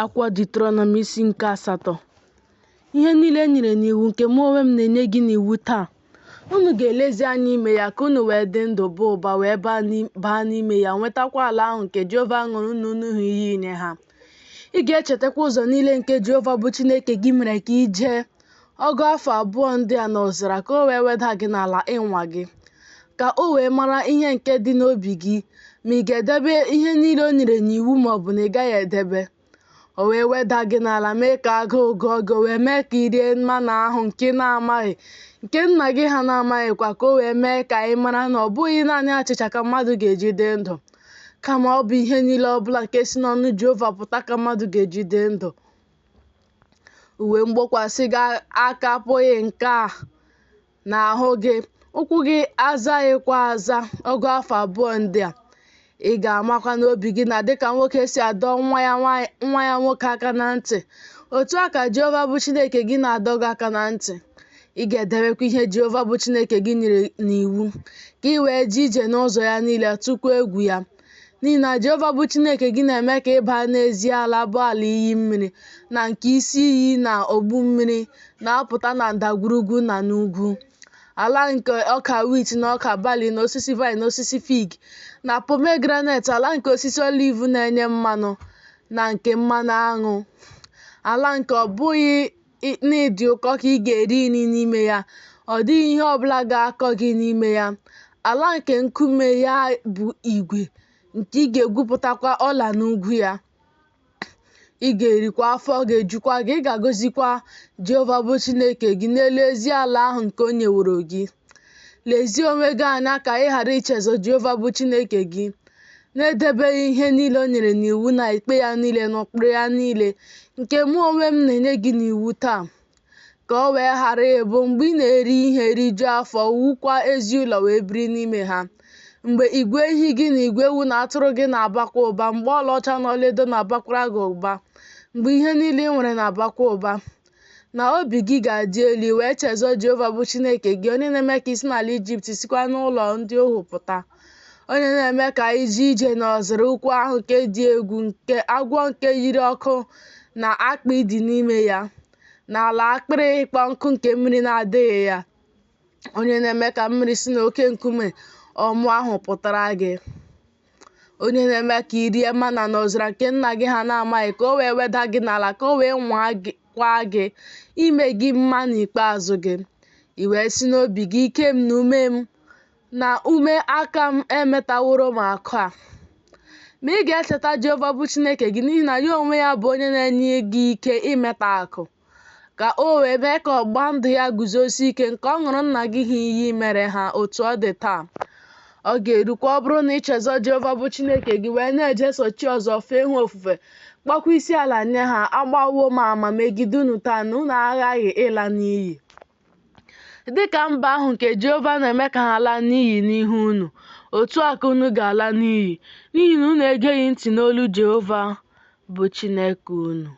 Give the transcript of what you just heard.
Akwụkwọ Deuteronomy isi nke 8. Ihe niile e nyere n'iwu nke mụ onwe m na-enye gị n'iwu taa, unu ga-elezi anya ime ya ka unu wee dị ndụ, baa ụba, wee baa n'ime ya, nwetakwa ala ahụ nke Jehova ṅụrụ unu iyi inye ha. Ị ga-echetakwa ụzọ niile nke Jehova bụ Chineke gị mere ka i jee ọgụ afọ 2 ndị a n'ọzara, ka o wee weda gị n'ala ịnwa gị, ka o wee mara ihe nke dị n'obi gị, ma ị ga-edebe ihe niile o nyere n'iwu ma ọ bụ na ị gaghị edebe. O wee weda gị n'ala, mee ka agụụ gụọ gị, wee mee ka i rie mmanụ ahụ nke na-amaghị, nke nna gị ha na-amaghịkwa, ka o wee mee ka ị mara na ọ bụghị naanị achịcha ka mmadụ ga-eji dị ndụ, kama ọ bụ ihe niile ọbụla nke si n'ọnụ Jehova pụta ka mmadụ ga-eji dị ndụ. Uwe mgbokwasị gị aka apụghị nke a n'ahụ gị, ụkwụ gị azaghịkwa aza ọgụ afọ 2 ndị a. Ị ga-amakwa n'obi gị na dịka nwoke si adọ nwa ya nwoke aka na ntị, otu a ka Jehova bụ Chineke gị na-adọ gị aka na ntị. Ị ga-edebekwa ihe Jehova bụ Chineke gị nyere n'iwu, ka ị wee jee ije n'ụzọ ya niile, tụkwa egwu ya. N'ihi na Jehova bụ Chineke gị na-eme ka ị baa n'ezi ala, bụ ala iyi mmiri, na nke isi iyi na ogbu mmiri na-apụta na ndagwurugwu na n'ugwu, ala nke ọka wit na ọka barley na osisi vaịn na osisi fig na pomegranate, ala nke osisi oliv na-enye mmanụ na nke mmanụ aṅụ, ala nke ọ bụghị na ịdị ụkọ ka ị ga-eri nri n'ime ya, ọ dịghị ihe ọbụla ga-akọ gị n'ime ya, ala nke nkume ya bụ igwe, nke ị ga-egwupụtakwa ọla n'ugwu ya. Ị ga-erikwa, afọ ga-ejukwa gị, ị ga-agọzikwa Jehova bụ Chineke gị n'elu ezi ala ahụ nke o nyeworo gị. Lezie onwe gị anya ka ị ghara ichezọ Jehova bụ Chineke gị, na-edebeghị ihe niile o nyere n'iwu na ikpe ya niile na ụkpụrụ ya niile nke mụ onwe m na-enye gị n'iwu taa, ka o wee ghara ịbụ mgbe ị na-eri ihe rijuo afọ, wukwa ezi ụlọ wee biri n'ime ha, mgbe igwe ehi gị na igwe ewu na atụrụ gị na-abakwa ụba, mgbe ọlaọcha na ọlaedo na-abakwara gị ụba, mgbe ihe niile ị nwere na-abakwa ụba, na obi gị ga-adị elu wee chezọ Jehova bụ Chineke gị, onye na-eme ka isi n'ala Ijipt sikwa n'ụlọ ndị ohu pụta, onye na-eme ka iji ije n'ọzara ukwu ahụ nke dị egwu, nke agwọ nke yiri ọkụ na akpị dị n'ime ya, na ala akpịrị ịkpọ nkụ nke mmiri na-adịghị ya, onye na-eme ka mmiri si n'oke nkume ọmụ ahụ pụtara gị, onye na-eme ka i rie mana n'ọzara nke nna gị ha na-amaghị, ka o wee weda gị n'ala, ka o wee nwaa gị ime gị mma n'ikpeazụ gị. I wee si n'obi gị, ike m na ume m na ume aka m emetaworo m akụ a. Ma ị ga-echeta Jehova bụ Chineke gị, n'ihi na ya onwe ya bụ onye na-enye gị ike imeta akụ, ka o wee mee ka ọgba ndụ ya guzosie ike, nke ọ ṅụrụ nna gị ha iyi mere ha otu ọ dị taa. Ọ ga-erukwa ọ bụrụ na ị chezọ Jehova bụ Chineke gị, wee na-eje sochi ọzọ, fee ha ofufe, kpọkwa isi ala nye ha, agbawo m ama megide unu taa na unu aghaghị ịla n'iyi, dịka mba ahụ nke Jehova na-eme ka ha laa n'iyi n'ihu unu, otu a ka unu ga-ala n'iyi, n'ihi na unu egeghị ntị n'olu Jehova bụ Chineke unu.